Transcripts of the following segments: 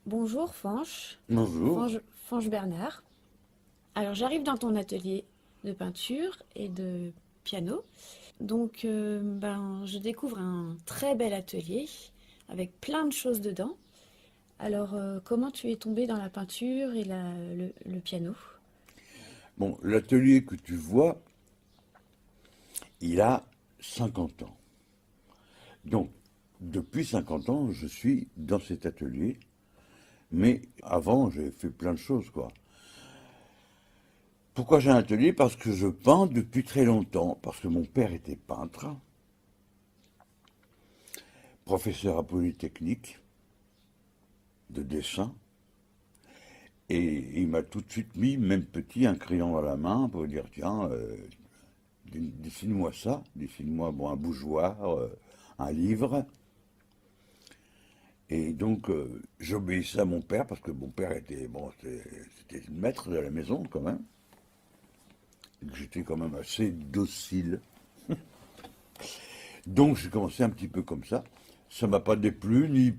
Bonjour Fanche, Bonjour. Fanche Bernard. Alors j'arrive dans ton atelier de peinture et de piano. Donc je découvre un très bel atelier avec plein de choses dedans. Alors comment tu es tombé dans la peinture et le piano? Bon, l'atelier que tu vois, il a 50 ans. Donc, depuis 50 ans, je suis dans cet atelier. Mais avant, j'ai fait plein de choses, quoi. Pourquoi j'ai un atelier? Parce que je peins depuis très longtemps. Parce que mon père était peintre, professeur à Polytechnique de dessin. Et il m'a tout de suite mis, même petit, un crayon dans la main pour dire, tiens, dessine-moi ça. Dessine-moi bon, un bougeoir, un livre. Et donc, j'obéissais à mon père parce que mon père était, bon, c'était le maître de la maison quand même. Et que j'étais quand même assez docile. Donc, j'ai commencé un petit peu comme ça. Ça m'a pas déplu, ni.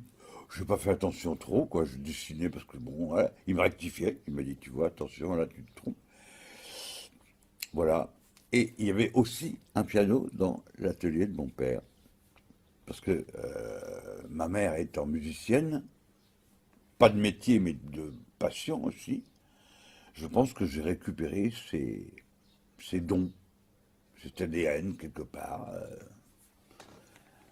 Je n'ai pas fait attention trop, quoi. Je dessinais parce que, bon, voilà. Il me rectifiait. Il m'a dit, tu vois, attention, là, tu te trompes. Voilà. Et il y avait aussi un piano dans l'atelier de mon père. Parce que ma mère étant musicienne, pas de métier, mais de passion aussi, je pense que j'ai récupéré ces dons, cet ADN quelque part.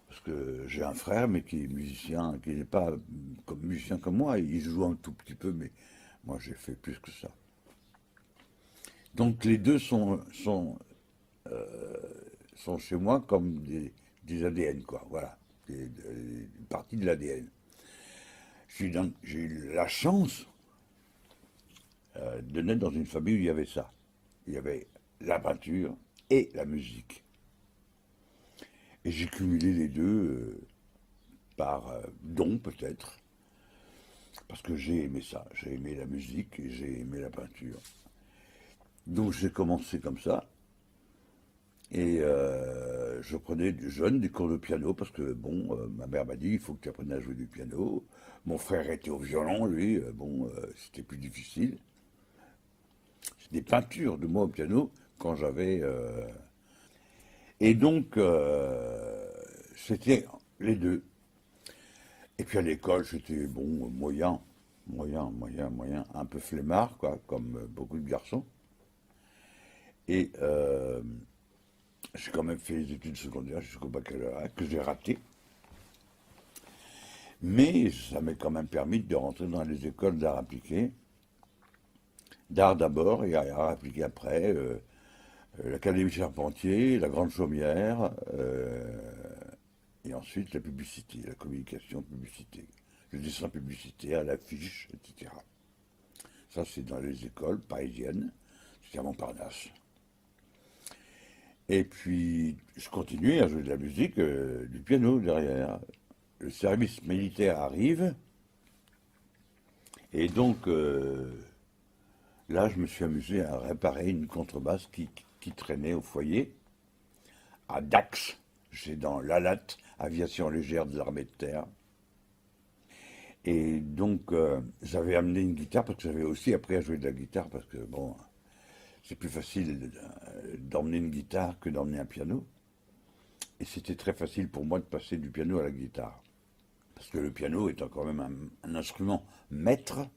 Parce que j'ai un frère, mais qui est musicien, qui n'est pas comme musicien comme moi. Il joue un tout petit peu, mais moi j'ai fait plus que ça. Donc les deux sont chez moi comme des ADN, quoi. Voilà, une partie de l'ADN. J'ai eu la chance de naître dans une famille où il y avait ça. Il y avait la peinture et la musique. Et j'ai cumulé les deux par don peut-être, parce que j'ai aimé ça. J'ai aimé la musique et j'ai aimé la peinture. Donc j'ai commencé comme ça. Et je prenais jeune des cours de piano parce que, bon, ma mère m'a dit, il faut que tu apprennes à jouer du piano. Mon frère était au violon, lui, bon, c'était plus difficile. C'est des peintures de moi au piano quand j'avais. Et donc, c'était les deux. Et puis à l'école, j'étais bon, moyen, un peu flemmard, quoi, comme beaucoup de garçons. Et j'ai quand même fait les études secondaires jusqu'au baccalauréat, que j'ai raté. Mais ça m'a quand même permis de rentrer dans les écoles d'art appliqué, d'art d'abord et art appliqué après, l'Académie Charpentier, la Grande Chaumière, et ensuite la publicité, la communication publicité, le dessin publicitaire, l'affiche, etc. Ça, c'est dans les écoles parisiennes, c'est à Montparnasse. Et puis, je continuais à jouer de la musique, du piano derrière. Le service militaire arrive, et donc là, je me suis amusé à réparer une contrebasse qui traînait au foyer, à Dax, c'est dans l'ALAT, Aviation légère de l'armée de terre. Et donc, j'avais amené une guitare parce que j'avais aussi appris à jouer de la guitare parce que, bon, c'est plus facile d'emmener une guitare que d'emmener un piano. Et c'était très facile pour moi de passer du piano à la guitare. Parce que le piano est quand même un instrument maître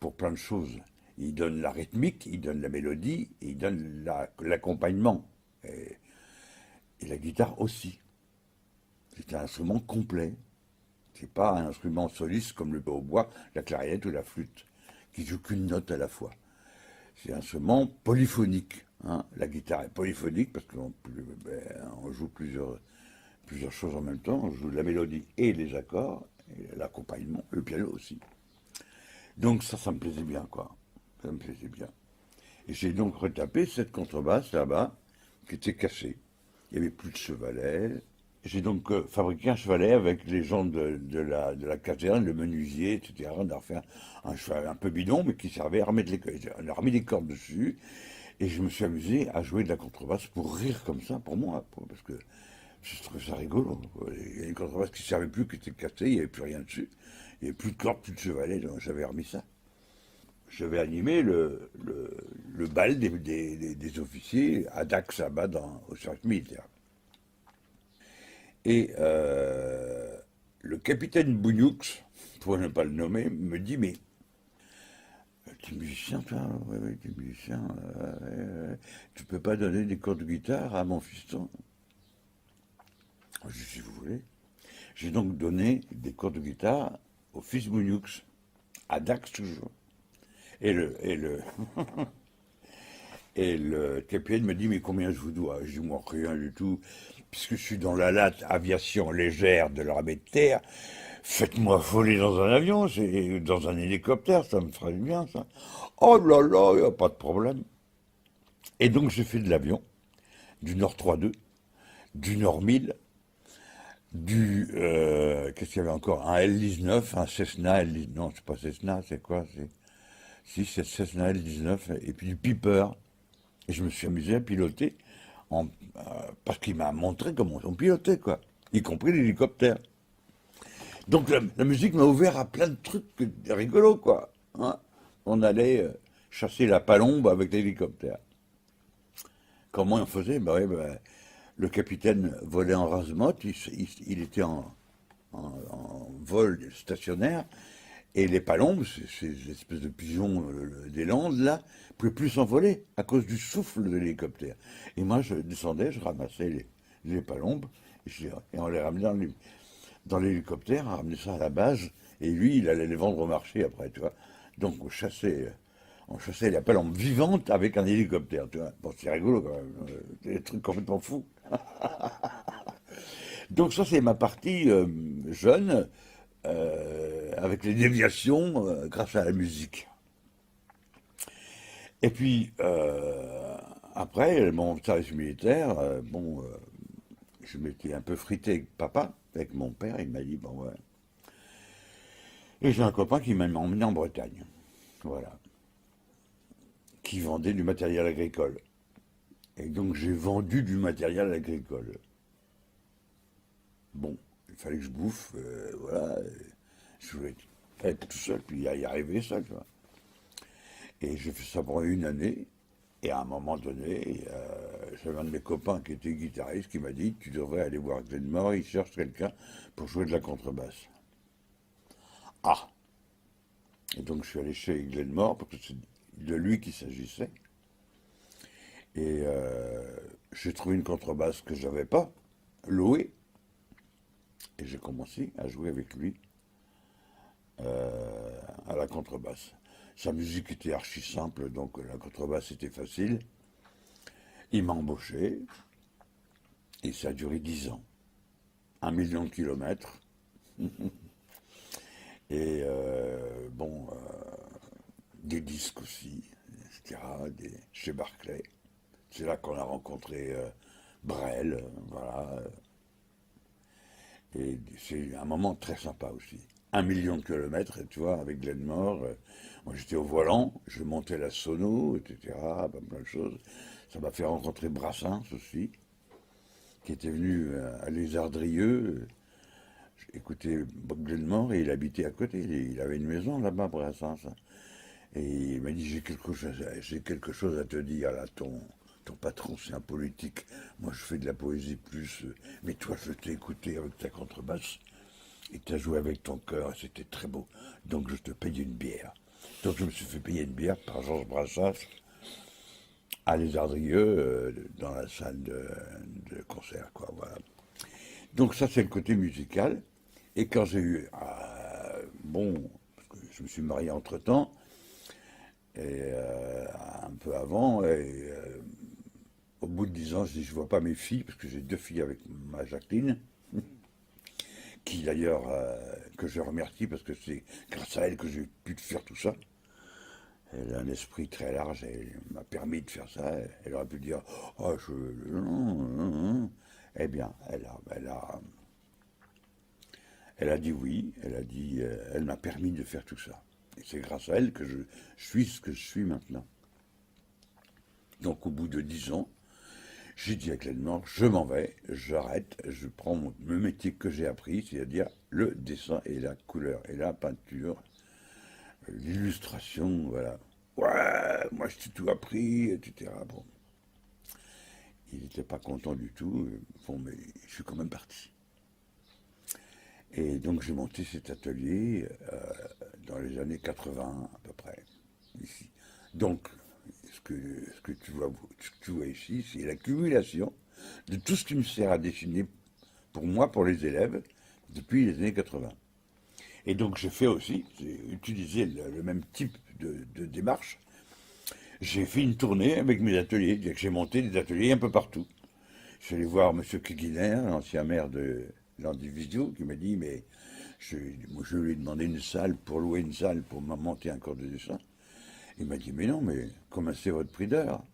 pour plein de choses. Il donne la rythmique, il donne la mélodie, et il donne l'accompagnement. Et la guitare aussi. C'est un instrument complet. C'est pas un instrument soliste comme le hautbois, la clarinette ou la flûte, qui joue qu'une note à la fois. C'est un instrument polyphonique. Hein. La guitare est polyphonique parce qu'on joue plusieurs choses en même temps. On joue la mélodie et les accords, et l'accompagnement, le piano aussi. Donc ça me plaisait bien, quoi. Ça me plaisait bien. Et j'ai donc retapé cette contrebasse là-bas, qui était cassée. Il n'y avait plus de chevalet. J'ai donc fabriqué un chevalet avec les gens de la caserne, le menuisier, etc. On a refait un chevalet un peu bidon, mais qui servait à remettre les cordes. On a remis des cordes dessus, et je me suis amusé à jouer de la contrebasse pour rire comme ça, pour moi, parce que je trouvais ça rigolo. Il y a une contrebasse qui ne servait plus, qui était cassée, il n'y avait plus rien dessus. Il n'y avait plus de corde, plus de chevalet, donc j'avais remis ça. J'avais animé le bal des officiers à Dax, là-bas, au service militaire. Et le capitaine Bougnoux, pour ne pas le nommer, me dit, mais tu es musicien, toi? Oui, oui, tu es musicien. Tu peux pas donner des cours de guitare à mon fiston? Je dis, si vous voulez. J'ai donc donné des cours de guitare au fils Bougnoux, à Dax toujours. Et le capitaine me dit, mais combien je vous dois? Je dis, moi, rien du tout, puisque je suis dans la latte aviation légère de l'armée de terre. Faites-moi voler dans un avion, dans un hélicoptère, ça me ferait du bien, ça. Oh là là, il n'y a pas de problème. Et donc, j'ai fait de l'avion, du Nord 3-2, du Nord 1000, qu'est-ce qu'il y avait encore? Un L-19, un Cessna L-19, non, c'est pas Cessna, c'est quoi? Si, c'est Cessna L-19, et puis du Piper. Et je me suis amusé à piloter, en, euh, parce qu'il m'a montré comment on pilotait, quoi, y compris l'hélicoptère. Donc la musique m'a ouvert à plein de trucs rigolos, quoi. Hein. On allait chasser la palombe avec l'hélicoptère. Comment on faisait? Bah, ouais, bah, le capitaine volait en rase-motte, il était en vol stationnaire, et les palombes, ces espèces de pigeons des Landes, là, ne pouvaient plus s'envoler à cause du souffle de l'hélicoptère. Et moi, je descendais, je ramassais les palombes, et on les ramenait dans l'hélicoptère, on ramenait ça à la base, et lui, il allait les vendre au marché après, tu vois. Donc on chassait la palombe vivante avec un hélicoptère, tu vois. Bon, c'est rigolo quand même, des trucs complètement fous. Donc ça, c'est ma partie jeune, avec les déviations grâce à la musique. Et puis, après, mon service militaire, bon, je m'étais un peu frité avec papa, avec mon père, il m'a dit, bon, ouais. Et j'ai un copain qui m'a emmené en Bretagne, voilà, qui vendait du matériel agricole. Et donc j'ai vendu du matériel agricole. Bon, il fallait que je bouffe, voilà, je voulais être tout seul, puis y arriver seul, tu vois. Et j'ai fait ça pendant une année. Et à un moment donné, j'avais un de mes copains qui était guitariste qui m'a dit, tu devrais aller voir Glenmore, il cherche quelqu'un pour jouer de la contrebasse. Ah. Et donc je suis allé chez Glenmore, parce que c'est de lui qu'il s'agissait. Et j'ai trouvé une contrebasse que j'avais pas, louée. Et j'ai commencé à jouer avec lui à la contrebasse. Sa musique était archi simple, donc la contrebasse était facile. Il m'a embauché, et ça a duré 10 ans. 1 million de kilomètres. Et bon, des disques aussi, etc. Chez Barclay. C'est là qu'on a rencontré Brel, voilà. Et c'est un moment très sympa aussi. 1 million de kilomètres, et tu vois, avec Glenmore, moi j'étais au volant, je montais la sono, etc., plein de choses. Ça m'a fait rencontrer Brassens aussi, qui était venu à Les Ardrieux, écouter Bob Glenmore, et il habitait à côté, il avait une maison là-bas, Brassens. Et il m'a dit, j'ai quelque chose à te dire, là, ton patron, c'est un politique. Moi, je fais de la poésie plus. Mais toi, je t'ai écouté avec ta contrebasse. Et tu as joué avec ton cœur, et c'était très beau. Donc, je te paye une bière. Donc, je me suis fait payer une bière par Georges Brassens à Les Ardrieux, dans la salle de concert, quoi. Voilà. Donc, ça, c'est le côté musical. Et quand j'ai eu. Bon, parce que je me suis marié entre-temps, et un peu avant, et au bout de 10 ans, je dis, je vois pas mes filles, parce que j'ai 2 filles avec ma Jacqueline, qui d'ailleurs, que je remercie, parce que c'est grâce à elle que j'ai pu faire tout ça. Elle a un esprit très large, elle m'a permis de faire ça. Elle aurait pu dire, oh, non, non, non. Eh bien, elle a dit oui, elle m'a permis de faire tout ça. Et c'est grâce à elle que je suis ce que je suis maintenant. Donc au bout de 10 ans, J'ai dit à Clément, je m'en vais, j'arrête, je prends le métier que j'ai appris, c'est-à-dire le dessin et la couleur et la peinture, l'illustration, voilà. Ouais, moi je t'ai tout appris, etc. Bon, il n'était pas content du tout. Bon, mais je suis quand même parti. Et donc j'ai monté cet atelier dans les années 80 à peu près, ici. Donc, ce que tu vois ici, c'est l'accumulation de tout ce qui me sert à dessiner pour moi, pour les élèves, depuis les années 80. Et donc j'ai fait aussi, j'ai utilisé le même type de démarche. J'ai fait une tournée avec mes ateliers, c'est-à-dire que j'ai monté des ateliers un peu partout. Je suis allé voir M. Keguiner, l'ancien maire de l'Andivisio, qui m'a dit, mais je lui ai demandé une salle pour louer une salle pour monter un cours de dessin. Il m'a dit, mais non, mais commencez votre prix d'heure.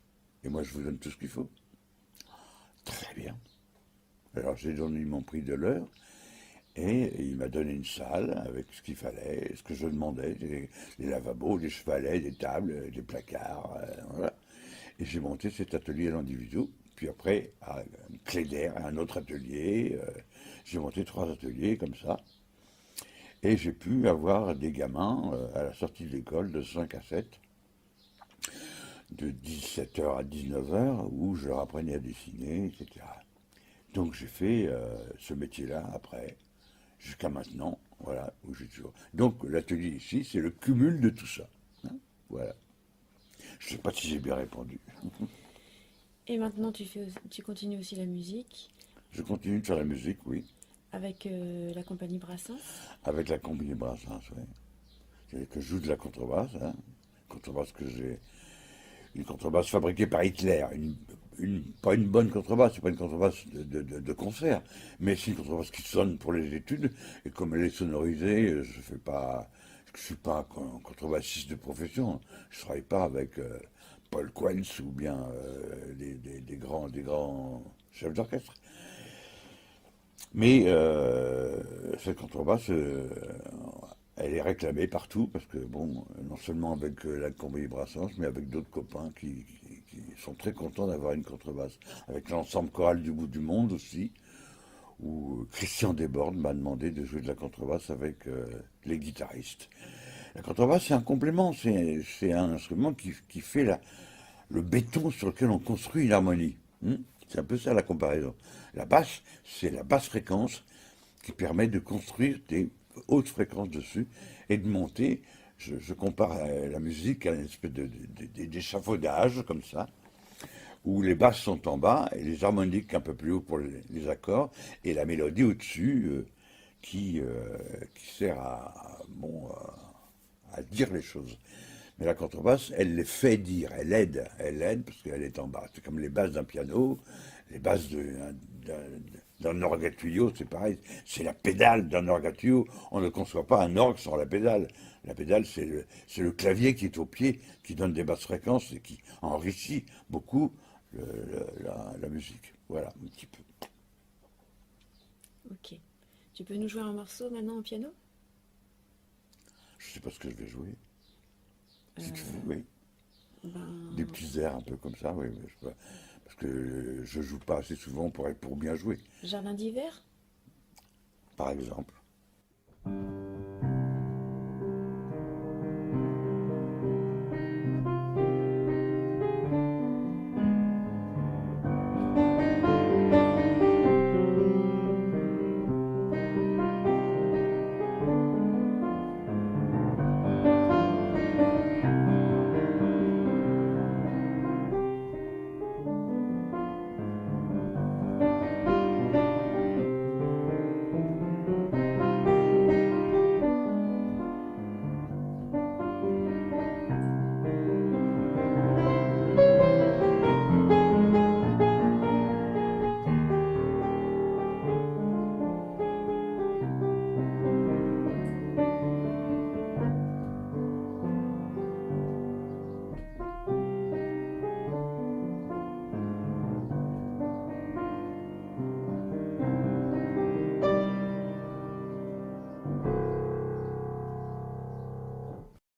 Et moi, je vous donne tout ce qu'il faut. Très bien. Alors, j'ai donné mon prix de l'heure. Et il m'a donné une salle avec ce qu'il fallait, ce que je demandais, des lavabos, des chevalets, des tables, des placards, voilà. Et j'ai monté cet atelier à l'individu. Puis après, à Cléder, un autre atelier. J'ai monté 3 ateliers comme ça. Et j'ai pu avoir des gamins à la sortie de l'école de 5 à 7, de 17h à 19h, où je leur apprenais à dessiner, etc. Donc j'ai fait ce métier-là après, jusqu'à maintenant, voilà, où j'ai toujours. Donc l'atelier ici, c'est le cumul de tout ça. Hein, voilà. Je ne sais pas si j'ai bien répondu. Et maintenant, tu continues aussi la musique Je continue de faire la musique, oui, avec la compagnie Brassens. avec la compagnie Brassens, oui. C'est que je joue de la contrebasse, hein. Contrebasse que j'ai. Une contrebasse fabriquée par Hitler. Pas une bonne contrebasse, c'est pas une contrebasse de concert, mais c'est une contrebasse qui sonne pour les études, et comme elle est sonorisée, je suis pas un contrebassiste de profession, je travaille pas avec Paul Quenz ou bien des grands chefs d'orchestre. Mais cette contrebasse, elle est réclamée partout parce que, bon, non seulement avec la compagnie Brassens, mais avec d'autres copains qui sont très contents d'avoir une contrebasse. Avec l'ensemble choral du bout du monde aussi, où Christian Desbordes m'a demandé de jouer de la contrebasse avec les guitaristes. La contrebasse, c'est un complément, c'est un instrument qui fait le béton sur lequel on construit une harmonie. C'est un peu ça la comparaison. La basse, c'est la basse fréquence qui permet de construire des hautes fréquences dessus et de monter. Je compare la musique à une espèce d'échafaudage comme ça, où les basses sont en bas et les harmoniques un peu plus haut pour les accords et la mélodie au-dessus qui sert à dire les choses. Mais la contrebasse, elle les fait dire, elle aide parce qu'elle est en bas. C'est comme les basses d'un piano, les basses d'un orgue-tuyau, c'est pareil. C'est la pédale d'un orgue-tuyau. On ne conçoit pas un orgue sans la pédale. La pédale, c'est le clavier qui est au pied, qui donne des basses fréquences et qui enrichit beaucoup la musique. Voilà, un petit peu. Ok. Tu peux nous jouer un morceau maintenant au piano? Je ne sais pas ce que je vais jouer. Si tu Euh, veux, oui. Des ben, petits airs un peu comme ça, oui. Parce que je joue pas assez souvent pour bien jouer, Jardin d'hiver? par exemple.